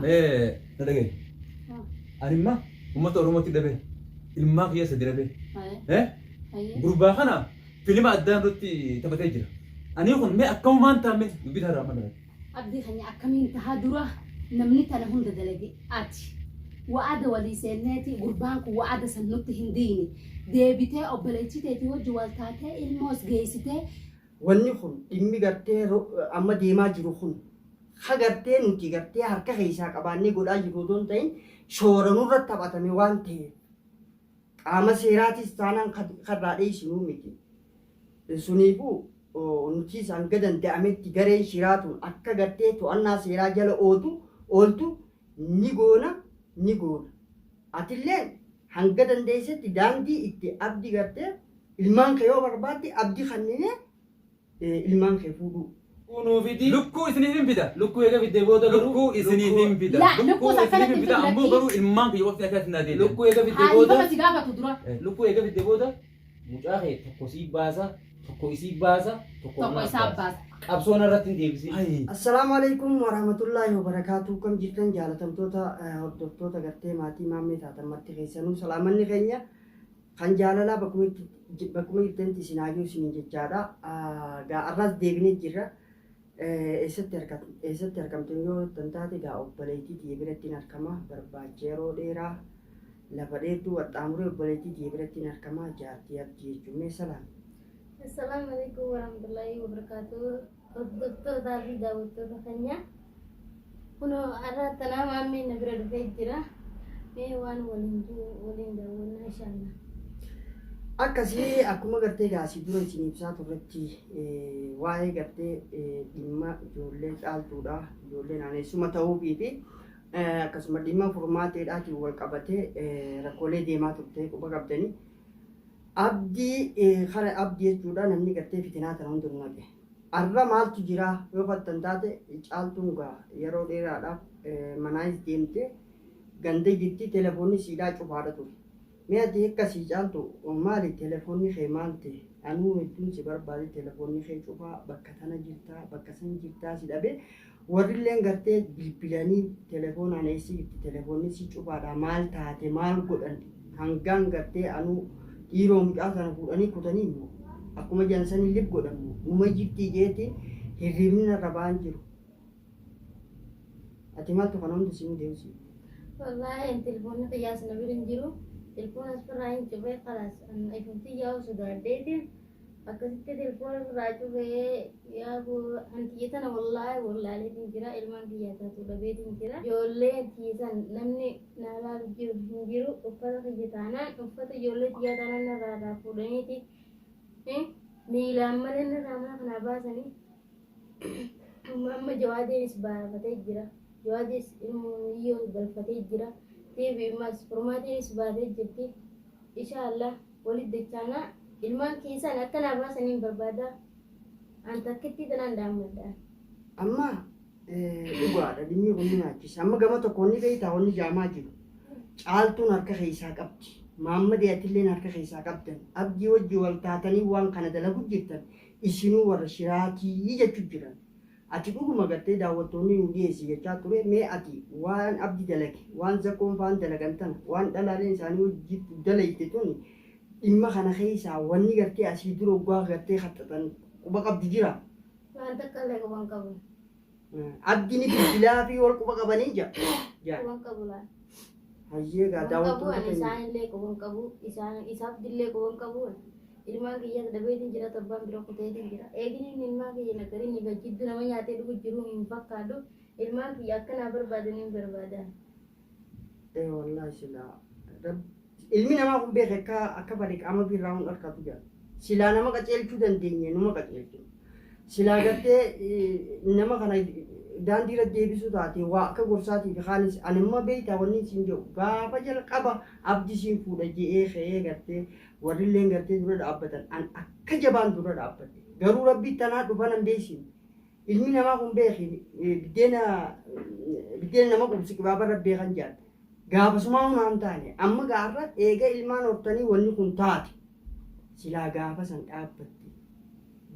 nadhagee ani imma uummata Oromootti dhabe ilmaa kiyya sadi dhabe gurbaa kana filima addaan irratti taphatee jira ani kun mee akkamumaan taa'ame dubbii taa'aa mana abdii kanya akkamiin tahaa dura namni tana hunda dalage ati wa'ada walii seenneeti gurbaan kun wa'ada san nutti hin diine deebitee obboleessiteeti wajji wal taatee ilmoos geessitee wanni kun dhimmi gartee amma deemaa jiru kun hagartee nuti gartee harka keessaa qabaannee godhaa jiru otoo hin ta'in shoora nurratti taphatame waan ta'eef qaama seeraatis taanaan karraa dheessinuu miti. Suniifuu nuti isaan danda'ametti gareen shiraatuun akka gartee to'annaa seeraa jala ooltu ni goona. Atillee hanga dandeessetti daandii itti abdii gartee ilmaan kee yoo barbaadde abdii kanneen ilmaan kee fuudhuu. Lukkuu isiniif hin fida. Lukkuu eega fiddee booda garuu lukkuu isiniif hin fida. Lukkuu isiniif hin fida ammoo garuu ilmaan kee waqtii akka isin adeemu. Lukkuu eega fiddee booda. Haali gaafatu dura. Lukkuu eega fiddee booda mucaa kee tokko sii baasa, tokko isii baasa, tokko isaa baasa. Qabsoon irratti hin deebisi. Assalaamu alaikum warahmatullahi wabarakatuh. Kam jirtan jaalatamtoota hordoftoota gartee maatii maammee taatan marti keessanuu salaamanni keenya kan jaalalaa bakkuma jirtanitti isin haajuu isin jechaadha. Arraas deebinee jirra. Eessatti argamtu yoo tantaate gaa obboleettii biratti argama barbaacha yeroo dheeraa lafa dheertuu waxxaamuree obboleettii biratti argama jaartii abdii jechuun salaam. Assalamu alaikum warahmatullahi wabarakatuh. Hordoftoota fi daawwattoota keenya kunoo har'a tanaa maammee na bira dhufee jira. Mee waan waliin daawwannaa inshallah. Akkasii akkuma gartee gaasii dura isin ibsaa turretti waa'ee gartee dhimma ijoollee caaltuudha. Ijoollee naanneessuma ta'uufii fi akkasuma dhimma furmaateedhaatiin wal qabatee rakkoolee deemaa turte quba qabdanii. Abdii kana abdii jechuudha namni gartee fitinaa kana hundi naqe. Arra maaltu jira yoo fattan taate caaltuun gaa yeroo dheeraadhaaf manaayis deemte ganda jirti telefoonni siidhaa cufaadha ture. Mee ati akkasii caaltu maali telefoonni kee maal ta'e anuu hedduun si barbaade telefoonni kee cufaa bakka tana jirtaa bakka san jirtaa si dhabe warrilleen gartee bilbilanii telefoonaan eessi jirti telefoonni si cufaadha maal taate maal godhan hangaan gartee anuu dhiiroo mucaa sana fuudhanii kutanii immoo akkuma jaansanii lif godhamu numa jirtii jeetiin hirribni irra ba'an jiru. Ati maaltu kana hundi si deemsi? Wallahi telefoonni qiyyaas na bira hin jiru. Telefoon asirraa hin cufee khalaas ifunti yaa'u sodaadheetiin akkasitti telefoon irraa cufee yaa'u hanqiyya tana wallaaleen jira ilmaan kiyyaa taatu dhabeetiin jira. Ijoollee kiyyisan namni naalaa jiru hin jiru uffata kiyya taanaan uffata ijoollee kiyyaa taanaan irraa fuudhaniiti miilaan malee irraa mana kanaa baasanii amma jawaadeenis baafatee jira. Jawaadeenis ilmoo galfatee jira. TV mas formaatiinis baatee jirti. Inshallah walit dachaana ilmaan keessan akka naa baasaniin barbaada. An takkitti tanaan daammadha. Amma dhugaadha dhimmi kun ni nyaachisa. Amma gama tokkoon ni beektaa wanni jaamaa jiru. Caaltuun harka keessaa qabdi. Maammadee atilleen harka keessaa qabdan. Abdii wajji wal taatanii waan kana dalagu jirtan isinuu warra shiraatii jechuun jiran. Ati dhuguma gartee daawwattoonni nu dhiyeessi jechaa ture mee ati waan abdii dalage waan zakkoon faan dalagan tana waan dhalaaleen isaanii hojii dalayte tuni dhimma kana keessaa wanni gartee asii dura oggaa gartee haxxatan quba qabdi jira. Waan takka illee quban qabu. Abdiin bilbilaa fi wal quba qabanii jira. Quban qabu laa. Hayyee gaa daawwattoota keenya. Isaan illee quban qabu isaaf dillee quban qabu. Ilmaan kiyya dhabeetiin jira torbaan bira kuteetiin jira. Eeginiin ilmaan kiyya nagariin ni gajjiddu nama nyaatee dhugu jiru hin fakkaatu. Ilmaan kiyya akkanaa barbaadanii barbaadan. Wallahi silaa ilmi namaa kun beeka akka bari qaama birraa hun harkatu jira. Silaa nama qaceelchuu dandeenye nama qaceelchu. Silaa gartee nama kana daandii irra deebisuu taate waa akka gorsaatii fi haalis animma beektaa wanni isin jiru gaafa jalqaba abdii siin fuudha je'ee ka'ee gartee warrilleen gartee dura dhaabbatan an akka jabaan dura dhaabbate garuu rabbii tanaa dhufan hin beesin ilmi namaa kun beeki biddeena nama qubsi qibaaba rabbee kan jaadde gaafasumaa hunaan taane amma gaarra eega ilmaan hortanii wanni kun taate silaa gaafa san dhaabbatte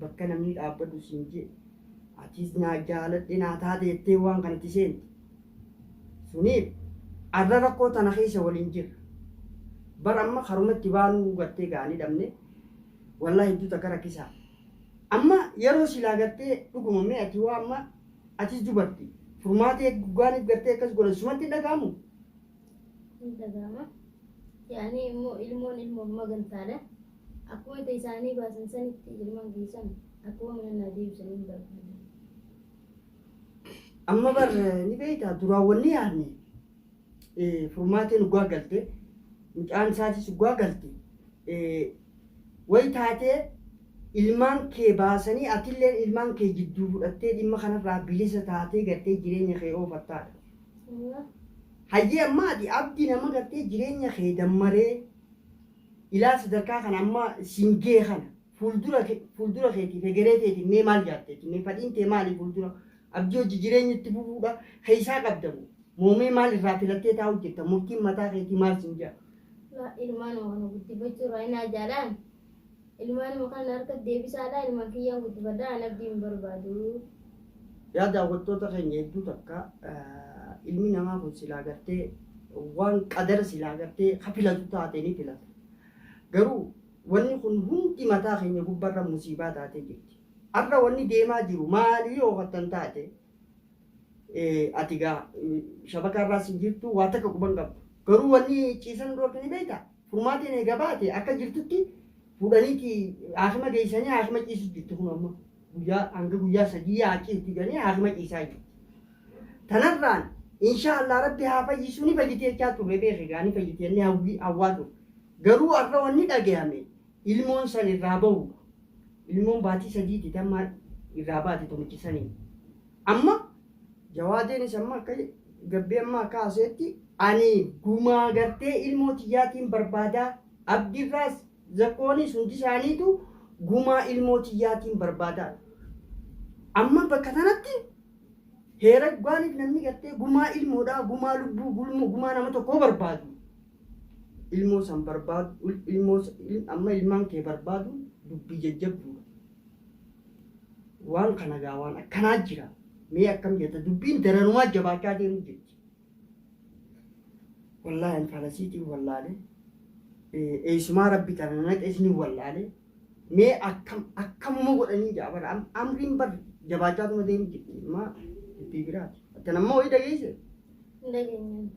bakka namni dhaabbatu siin jedhe atis naa jaaladhe naa taate jettee waan kanatti seenti Suniif arra rakkoo tana keessa waliin jirra. Bara amma harumatti baanuu gartee ga'anii dhabne wallaahi hedduu takka rakkisaa. Amma yeroo silaa gartee dhugumamee ati waa amma atis dubarti furmaatee guggaaniif gartee akkas godhan sumatti hin dhaga'amu. Hin dhaga'ama. Yaani immoo ilmoon ilmoon magantaadha. Akkuma ta'e isaanii baasan sanitti ilmaan geessan akkuma mana deebisanii hin barbaadan. Amma bar ni beektaa duraawwanni yaadne furmaateen dhugaa galte mucaan isaatis dhugaa galte wayi taatee ilmaan kee baasanii atillee ilmaan kee jidduu fudhattee dhimma kanarraa bilisa taatee gartee jireenya kee oofattaadha. Hayyee amma ati abdii nama gartee jireenya kee dammaree ilaa sadarkaa kana amma singee kana fuuldura keetiif egeree keetiif mee maal jaatteeti mee fadhiin tee maali fuuldura abdii hojii jireenya itti fufuudha keessaa qabdamu moomee maal irraa filattee taa'u jetta murtiin mataa keetii maal sin jaa. Ilmaan kana guddifachuu irraa hin ajaalaan ilmaan kana harka deebisaadhaa ilmaan kiyyaan guddifadhaa abdii hin barbaadu. Yaa daawwattoota keenya hedduu takka ilmi namaa kun silaa gartee waan qadara silaa gartee ka filatu taatee ni filata. Garuu wanni kun hundi mataa keenya gubbarra musiibaa taatee jirti. Arra wanni deemaa jiru maalii yoo fattan taate ati gaa shabaka irraa sin jirtu waa takka quban qabdu. Garuu wanni ciisan dhoorka ni beektaa furmaatiin eega baate akka jirtutti fuudhaniiti haakima geessanii haakima ciisu jirtu kun amma guyyaa hanga guyyaa sadii haaciitti ganii haakima ciisaa jirti. Tanarraan inshaallah rabbi haa fayyisuu ni fayyitee jechaa turre beekee gaa ni fayyitee inni hawwaa ture. Garuu arra wanni dhagayame ilmoon san irraa bahu ilmoon baatii sadiitti tamma irraa baate tomichi amma jawaadeenis amma akka gabbee amma akka haaseetti ani gumaa gartee ilmoo tiyyaatiin barbaadaa abdiirraas zakkoonis hundi isaaniitu gumaa ilmoo tiyyaatiin barbaadaa. Amma bakka kanatti heera gwaaniif namni gartee gumaa ilmoodhaa gumaa lubbuu gumaa nama tokkoo barbaadu. Ilmoo san barbaadu amma ilmaan kee barbaadu dubbii jajjabduudha. Waan kana gaa waan akkanaa jira mee akkam jetta dubbiin daranumaa jabaachaa deemu jetti. Wallaahi an falasiitiin wallaale eessumaa rabbi kana naqeesni wallaale mee akkamuma godhanii jaabara amriin bar jabaachaatuma deemu jetti maa dubbii biraati. Ati namma wayii dhageesse. Dhageenyaan.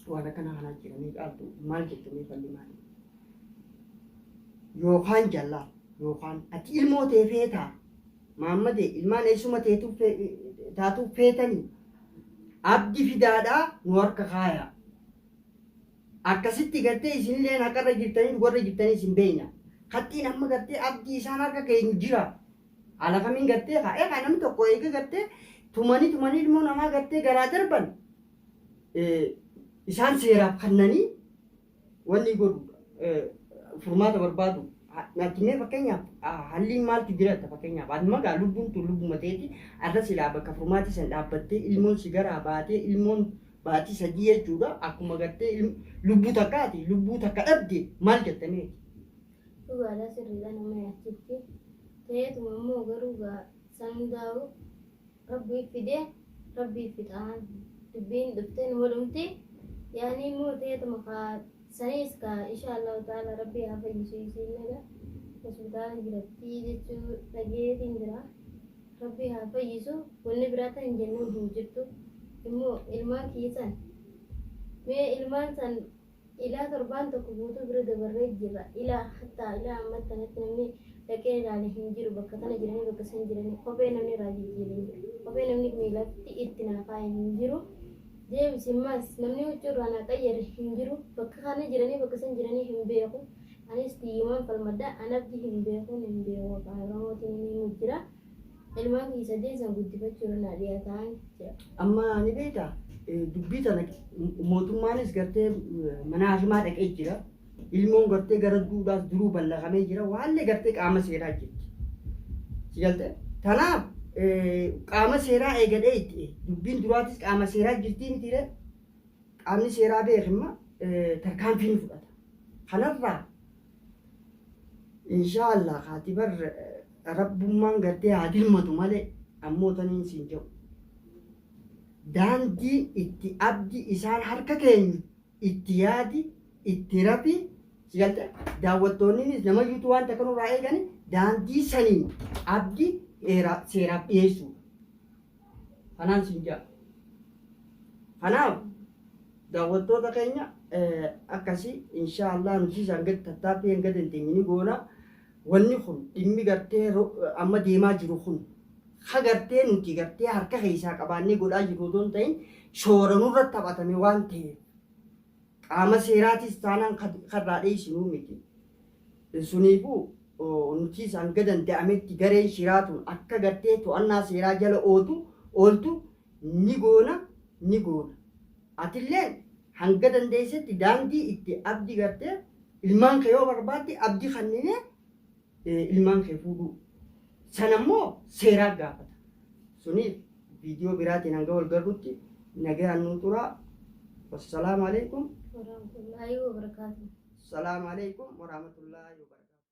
Waan kana kanaa jiranii qaaltu maal jettanii falli maali? Yookaan jallaa yookaan ati ilmoo ta'e feetaa maammadee ilmaan eessuma taatuuf feetanii abdii fidaadhaa nu harka kaayaa. Akkasitti gartee isinillee haqarra jirtanii warra jirtanii isin beeyna. Kattiin amma gartee abdii isaan harka keenya jira. Haala kamiin gartee kaa'ee kan namni tokko eega gartee tumanii ilmoo namaa gartee garaa darban. Isaan seeraaf kannanii wanni godhu furmaata barbaadu. Naatimee fakkeenyaaf halliin maaltu jiraata fakkeenyaaf aduma gaa lubbuun tun lubbuma ta'eeti arra silaa bakka furmaati san dhaabbattee ilmoon sigaraa baatee ilmoon baatii sadii jechuudha akkuma gartee lubbuu takkaati lubbuu takka dhabde maal jettanii. Dhugaadhaa sirriidhaan nama yaachitti ta'eetuma immoo garuu san hundaa'u rabbiif fidee rabbiif fixaan dubbiin dhuftee nu walumti yaani immoo ta'eetuma kaa sanis ka inshaallahu ta'ala rabbi haa fayyisu isiinadha hospitaala jiratti jechuu dhageetiin jira rabbi haa fayyisu wanni biraa ta'in jennuun hin jirtu immoo ilmaan kiyyisan mee ilmaan san ilaa torbaan tokko guutuu bira dabarree jirra ilaa hattaa ilaa ammatti kanatti namni dhaqee ilaale hin jiru bakka kana jiranii bakka san jiranii kophee namni irraa jijjiiranii jiru kophee namni miilatti itti naafaa hin jiru. Deebisimas namni huccurraa na qayyare hin jiru bakka kana jiranii bakka san jiranii hin beeku anis xiyyimaan falmaddaa anabdi hin beeku kan Oromootiin ni jira ilmaan kiyya sadeen san guddifachuu na dhiyaataan jira. Amma ni beektaa dubbii tana mootummaanis gartee mana hakimaa dhaqee jira ilmoon gartee gara duudhaas duruu ballaqamee jira waanne gartee qaama seeraa jirti. Si galte tanaaf qaama seeraa eegadee itti dubbiin duraatis qaama seeraa jirtii mitiire qaamni seeraa beekimma tarkaanfii ni fudhata. Kanarraa inshaallah kaatibar rabbummaan gartee haa dirmatu malee ammoo taniin siin jedhu daandii itti abdi isaan harka keenyu itti yaadi itti rafi sigalte daawwattoonnis nama yuutuu wanta kanurraa eegani daandii saniin abdi seeraaf dhiyeessu. Kanaan siin jaa. Kanaaf daawwattoota keenya akkasii inshaallah nuti isaan gadi tattaaffii hanga dandeenye goona. Wanni kun dhimmi gartee amma deemaa jiru kun hagartee nuti gartee harka keessaa qabaannee godhaa jiru otoo hin ta'in shoora nurratti taphatame waan ta'eef qaama seeraatis taanaan karraa dheessinuu miti. Suniifuu nuti isaan gadi danda'ametti gareen shiraatuun akka gartee to'annaa seeraa jala ooltu ni goona. Atillee hanga dandeessetti daandii itti abdii gartee ilmaan kee yoo barbaadde abdii kanneen ilmaan kee fuudhuu. Sanammoo seeraa gaafata. Suniif viidiyoo biraatiin hanga wal garrutti nagaan nu turaa. Wassalaamu alaikum. warahmatullahi wabarakatuh. Assalamu alaikum warahmatullahi wabarakatuh.